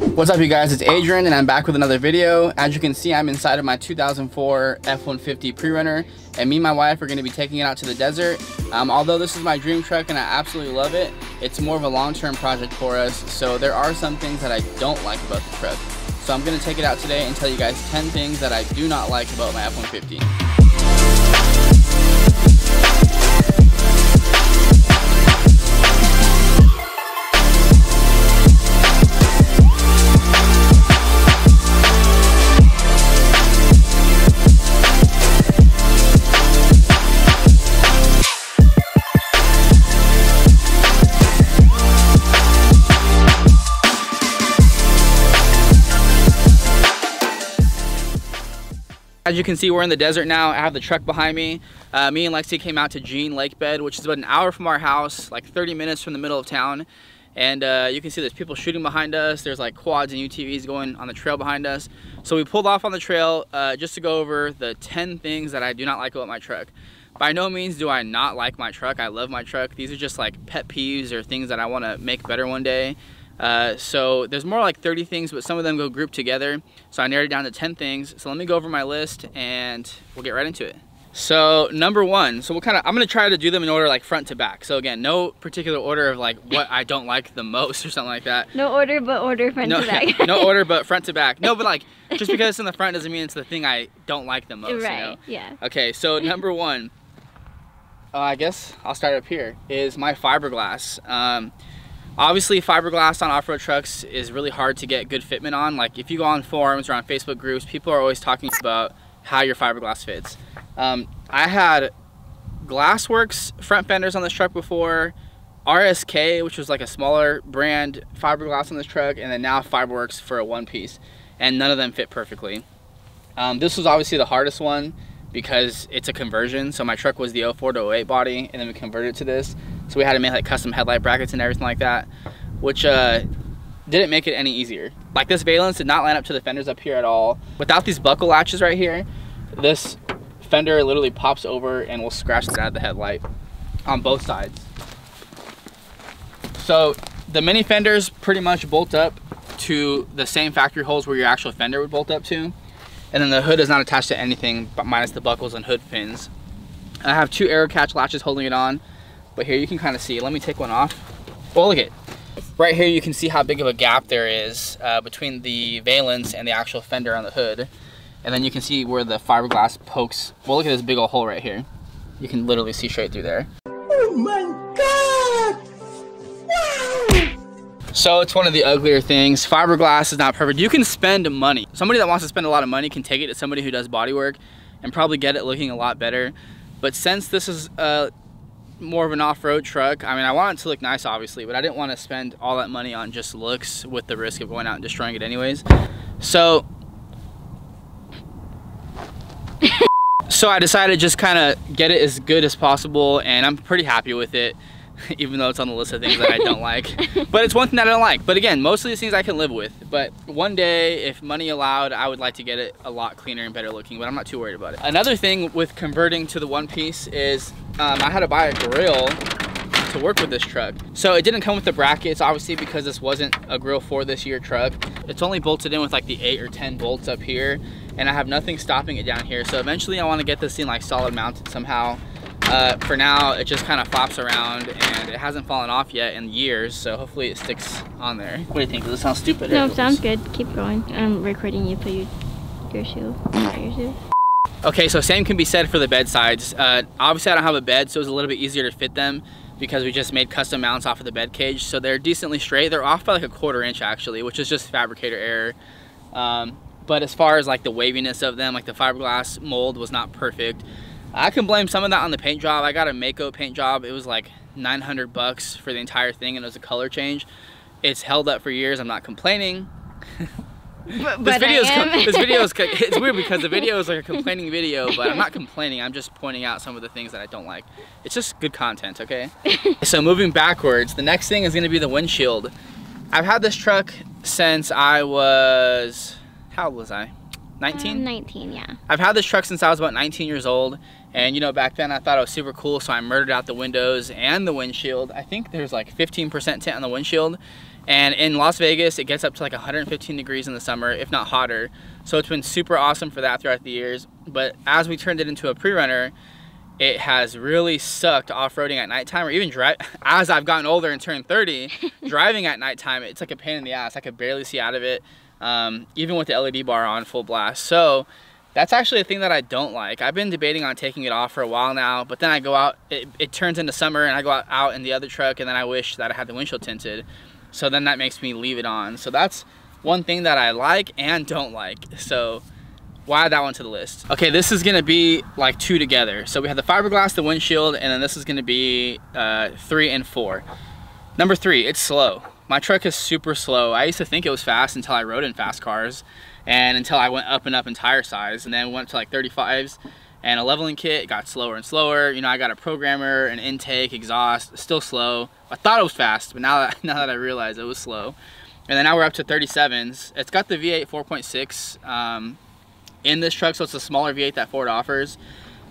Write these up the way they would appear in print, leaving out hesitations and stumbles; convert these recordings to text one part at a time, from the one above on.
What's up, you guys? It's Adrian and I'm back with another video. As you can see, I'm inside of my 2004 F150 Prerunner, and me and my wife are going to be taking it out to the desert. Although this is my dream truck and I absolutely love it, it's more of a long-term project for us, so there are some things that I don't like about the truck. So I'm going to take it out today and tell you guys 10 things that I do not like about my F150. As you can see, we're in the desert now. I have the truck behind me. Me and Lexi came out to Jean Lake Bed, which is about an hour from our house, like 30 minutes from the middle of town. And you can see there's people shooting behind us. There's like quads and UTVs going on the trail behind us. So we pulled off on the trail just to go over the 10 things that I do not like about my truck. By no means do I not like my truck. I love my truck. These are just like pet peeves or things that I want to make better one day. So there's more like 30 things, but some of them go grouped together. So I narrowed it down to 10 things. So let me go over my list and we'll get right into it. So number one, so I'm gonna try to do them in order like front to back. So again, no particular order of like what I don't like the most or something like that. No order, but order front to back. No order, but front to back. No, but like, just because it's in the front doesn't mean it's the thing I don't like the most, right, you know? Yeah. Okay, so number one, I guess I'll start up here, is my fiberglass. Obviously, fiberglass on off-road trucks is really hard to get good fitment on. Like if you go on forums or on Facebook groups, people are always talking about how your fiberglass fits. I had Glassworks front fenders on this truck before, RSK, which was like a smaller brand fiberglass on this truck, and then now Fiberwerx for a one piece, and none of them fit perfectly. This was obviously the hardest one because it's a conversion. So my truck was the 04 to 08 body, and then we converted to this. So we had to make like custom headlight brackets and everything like that, which didn't make it any easier. Like this valence did not line up to the fenders up here at all. Without these buckle latches right here, this fender literally pops over and will scratch it out of the headlight on both sides. So the mini fenders pretty much bolt up to the same factory holes where your actual fender would bolt up to. And then the hood is not attached to anything but minus the buckles and hood pins. I have two arrow catch latches holding it on. But here you can kind of see, let me take one off. Well, look at right here, you can see how big of a gap there is between the valence and the actual fender on the hood. And then you can see where the fiberglass pokes. Well, look at this big old hole right here. You can literally see straight through there. Oh my God! Wow! So it's one of the uglier things. Fiberglass is not perfect. You can spend money. Somebody that wants to spend a lot of money can take it to somebody who does body work and probably get it looking a lot better. But since this is more of an off-road truck, I mean, I want it to look nice obviously, but I didn't want to spend all that money on just looks with the risk of going out and destroying it anyways. So I decided to just kind of get it as good as possible, and I'm pretty happy with it, even though it's on the list of things that I don't like. But it's one thing that I don't like. But again, most of these things I can live with. But one day, if money allowed, I would like to get it a lot cleaner and better looking, but I'm not too worried about it. Another thing with converting to the one piece is I had to buy a grill to work with this truck. So it didn't come with the brackets, obviously, because this wasn't a grill for this year truck. It's only bolted in with like the 8 or 10 bolts up here, and I have nothing stopping it down here. So eventually I want to get this thing like solid mounted somehow. For now, it just kind of flops around and it hasn't fallen off yet in years, so hopefully it sticks on there. What do you think? Does it sound stupid? No, it sounds good. Keep going. I'm recording you. Put your shoe. Your shoe. Okay, so same can be said for the bed sides. Obviously I don't have a bed, so it's a little bit easier to fit them because we just made custom mounts off of the bed cage. So they're decently straight. They're off by like a 1/4 inch actually, which is just fabricator error. But as far as like the waviness of them, like the fiberglass mold was not perfect. I can blame some of that on the paint job. I got a Mako paint job. It was like 900 bucks for the entire thing, and it was a color change. It's held up for years. I'm not complaining. This video is it's weird because the video is like a complaining video, but I'm not complaining. I'm just pointing out some of the things that I don't like. It's just good content, okay? So moving backwards, the next thing is going to be the windshield. I've had this truck since I was, how old was I? 19? 19, yeah. I've had this truck since I was about 19 years old, and you know, back then I thought it was super cool, so I murdered out the windows and the windshield. I think there's like 15% tint on the windshield, And in Las Vegas, it gets up to like 115 degrees in the summer, if not hotter. So it's been super awesome for that throughout the years. But as we turned it into a pre-runner, it has really sucked off-roading at nighttime, or even as I've gotten older and turned 30, driving at nighttime, it's like a pain in the ass. I could barely see out of it, even with the LED bar on full blast. So that's actually a thing that I don't like. I've been debating on taking it off for a while now, but then I go out, it turns into summer, and I go out in the other truck, and then I wish that I had the windshield tinted. So then that makes me leave it on. So that's one thing that I like and don't like. So why add that one to the list? Okay, this is gonna be like 2 together. So we have the fiberglass, the windshield, and then this is gonna be 3 and 4. Number 3, it's slow. My truck is super slow. I used to think it was fast until I rode in fast cars, and until I went up and up in tire size, and then went to like 35s, and a leveling kit got slower and slower. You know, I got a programmer, an intake, exhaust, still slow. I thought it was fast, but now that I realize it was slow. And then now we're up to 37s. It's got the V8 4.6 in this truck, so it's a smaller V8 that Ford offers.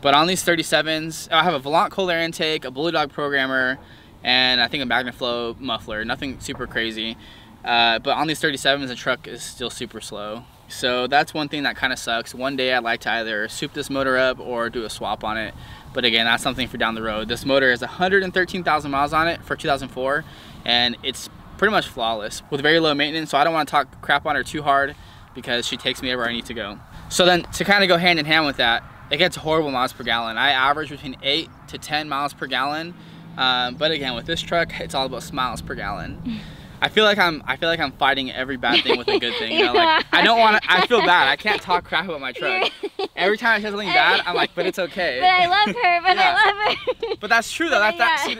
But on these 37s, I have a Volant cold air intake, a Bully Dog programmer, and I think a MagnaFlow muffler. Nothing super crazy. But on these 37s, the truck is still super slow. So that's one thing that kind of sucks. One day I'd like to either soup this motor up or do a swap on it. But again, that's something for down the road. This motor has 113,000 miles on it for 2004, and it's pretty much flawless with very low maintenance. So I don't want to talk crap on her too hard because she takes me everywhere I need to go. So then to kind of go hand in hand with that, it gets horrible miles per gallon. I average between 8 to 10 miles per gallon. But again, with this truck, it's all about miles per gallon. I feel like I'm fighting every bad thing with a good thing. You know, like I feel bad. I can't talk crap about my truck. Every time I say something bad, I'm like, but it's okay. But I love her. But yeah. I love her. But that's true though. See,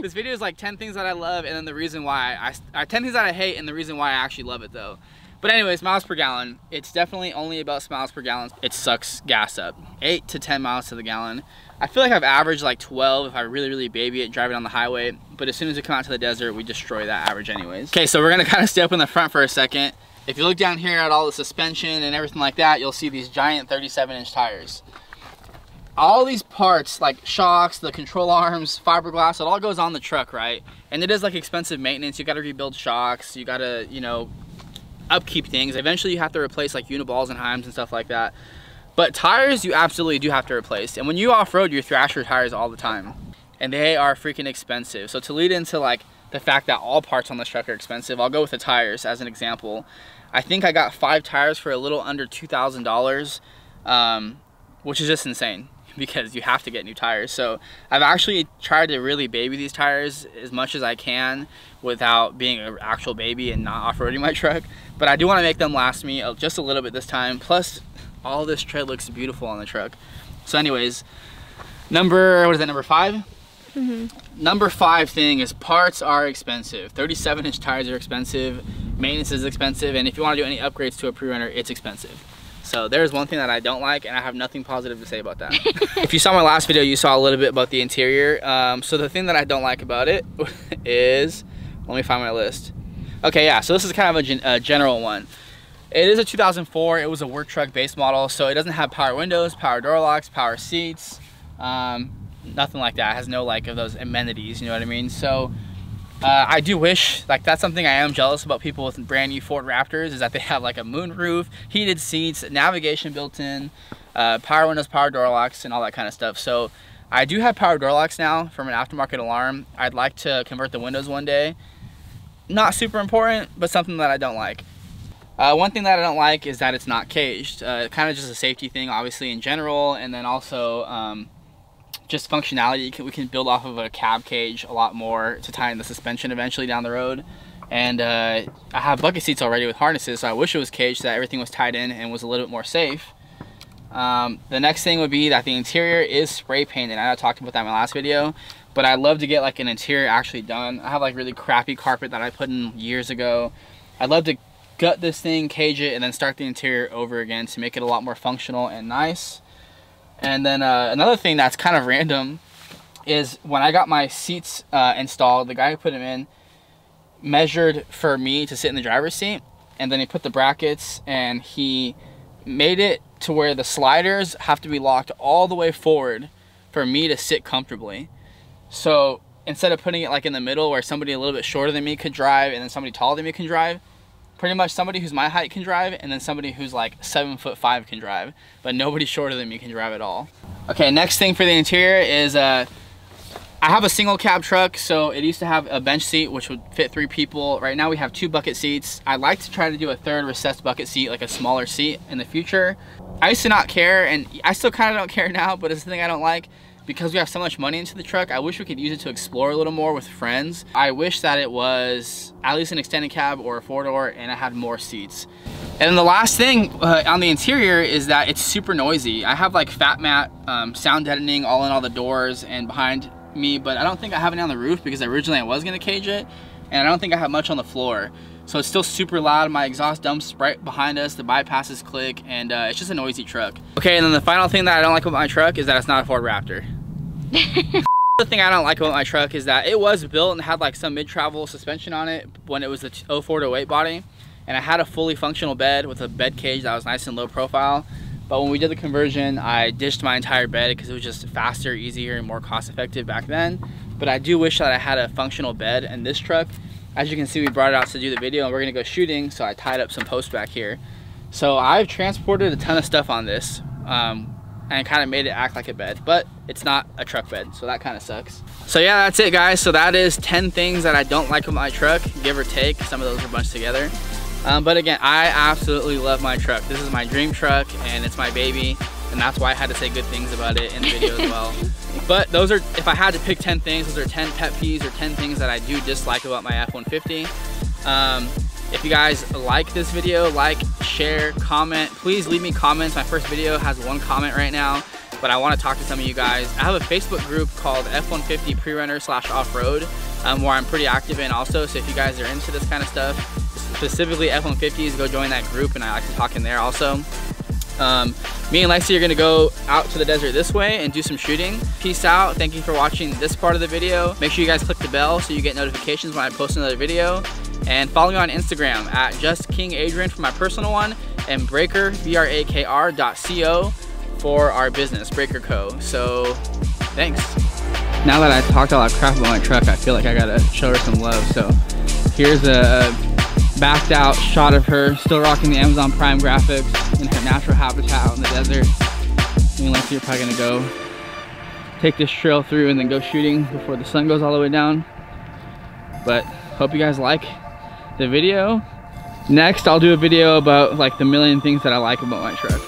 this video is like 10 things that I love, and then the reason why 10 things that I hate, and the reason why I actually love it though. But anyways, miles per gallon. It's definitely only about miles per gallon. It sucks gas up. 8 to 10 miles to the gallon. I feel like I've averaged like 12 if I really baby it driving on the highway, but as soon as we come out to the desert, we destroy that average anyways. Okay, so we're gonna kind of stay up in the front for a second. If you look down here at all the suspension and everything like that, you'll see these giant 37-inch tires. All these parts, like shocks, the control arms, fiberglass, it all goes on the truck, right? And it is like expensive maintenance. You gotta rebuild shocks, you gotta, you know, upkeep things. Eventually you have to replace like uniballs and heims and stuff like that. But tires, you absolutely do have to replace. And when you off-road, you thrash your tires all the time. And they are freaking expensive. So to lead into like the fact that all parts on this truck are expensive, I'll go with the tires as an example. I think I got 5 tires for a little under $2,000, which is just insane because you have to get new tires. So I've actually tried to really baby these tires as much as I can without being an actual baby and not off-roading my truck. But I do want to make them last me just a little bit this time. Plus, all this tread looks beautiful on the truck. So anyways, number 5? Mm-hmm. Number 5 thing is parts are expensive. 37-inch tires are expensive, maintenance is expensive, and if you want to do any upgrades to a pre-runner, it's expensive. So there's one thing that I don't like, and I have nothing positive to say about that. If you saw my last video, you saw a little bit about the interior. So the thing that I don't like about it is, let me find my list. Okay, yeah, so this is kind of a general one. It is a 2004, it was a work truck base model, so it doesn't have power windows, power door locks, power seats, nothing like that. It has no like of those amenities, you know what I mean? So I do wish, like that's something I am jealous about people with brand new Ford Raptors, is that they have like a moonroof, heated seats, navigation built in, power windows, power door locks, and all that kind of stuff. So I do have power door locks now from an aftermarket alarm. I'd like to convert the windows one day. Not super important, but something that I don't like. One thing that I don't like is that it's not caged. Kind of just a safety thing, obviously, in general, and then also just functionality. We can build off of a cab cage a lot more to tie in the suspension eventually down the road. And I have bucket seats already with harnesses, so I wish it was caged so that everything was tied in and was a little bit more safe. The next thing would be that the interior is spray painted. I know I talked about that in my last video, but I'd love to get like an interior actually done. I have like really crappy carpet that I put in years ago. I'd love to gut this thing, cage it, and then start the interior over again to make it a lot more functional and nice. And then another thing that's kind of random is when I got my seats installed, the guy who put them in measured for me to sit in the driver's seat, and then he put the brackets and he made it to where the sliders have to be locked all the way forward for me to sit comfortably. So instead of putting it like in the middle where somebody a little bit shorter than me could drive and then somebody taller than me can drive, pretty much somebody who's my height can drive and then somebody who's like 7'5" can drive, but nobody shorter than me can drive at all. Okay, next thing for the interior is I have a single cab truck, so it used to have a bench seat which would fit 3 people. Right now we have 2 bucket seats. I'd like to try to do a 3rd recessed bucket seat, like a smaller seat in the future. I used to not care, and I still kind of don't care now, but it's the thing I don't like. Because we have so much money into the truck, I wish we could use it to explore a little more with friends. I wish that it was at least an extended cab or a 4-door and it had more seats. And then the last thing on the interior is that it's super noisy. I have like fat mat sound deadening all in all the doors and behind me, but I don't think I have any on the roof because originally I was gonna cage it, and I don't think I have much on the floor. So it's still super loud. My exhaust dumps right behind us, the bypasses click, and it's just a noisy truck. Okay, and then the final thing that I don't like about my truck is that it's not a Ford Raptor. The thing I don't like about my truck is that it was built and had like some mid-travel suspension on it when it was the 04 to 08 body, and I had a fully functional bed with a bed cage that was nice and low profile. But when we did the conversion, I ditched my entire bed because it was just faster, easier, and more cost effective back then. But I do wish that I had a functional bed in this truck. As you can see, we brought it out to do the video and we're gonna go shooting, so I tied up some posts back here. So I've transported a ton of stuff on this and kind of made it act like a bed, but it's not a truck bed, so that kind of sucks. So yeah, that's it guys. So that is 10 things that I don't like with my truck, give or take. Some of those are bunched together. But again, I absolutely love my truck. This is my dream truck and it's my baby, and that's why I had to say good things about it in the video as well. But those are, if I had to pick 10 things, those are 10 pet peeves or 10 things that I do dislike about my F-150. If you guys like this video, like, share, comment, please leave me comments. My first video has 1 comment right now, but I want to talk to some of you guys. I have a Facebook group called F150 Prerunner /off-road where I'm pretty active in also, so if you guys are into this kind of stuff, specifically F-150s, go join that group, and I like to talk in there also. Me and Lexi are gonna go out to the desert this way and do some shooting. Peace out. Thank you for watching this part of the video. Make sure you guys click the bell so you get notifications when I post another video. And follow me on Instagram at JustKingAdrian for my personal one, and Breaker, BRAKR.co for our business, Breaker Co. So, thanks. Now that I talked a lot of crap about my truck, I feel like I gotta show her some love. So, here's a backed out shot of her still rocking the Amazon Prime graphics in her natural habitat out in the desert. Me and Lexi are probably gonna go take this trail through and then go shooting before the sun goes all the way down. But hope you guys like the video. Next, I'll do a video about like the million things that I like about my truck.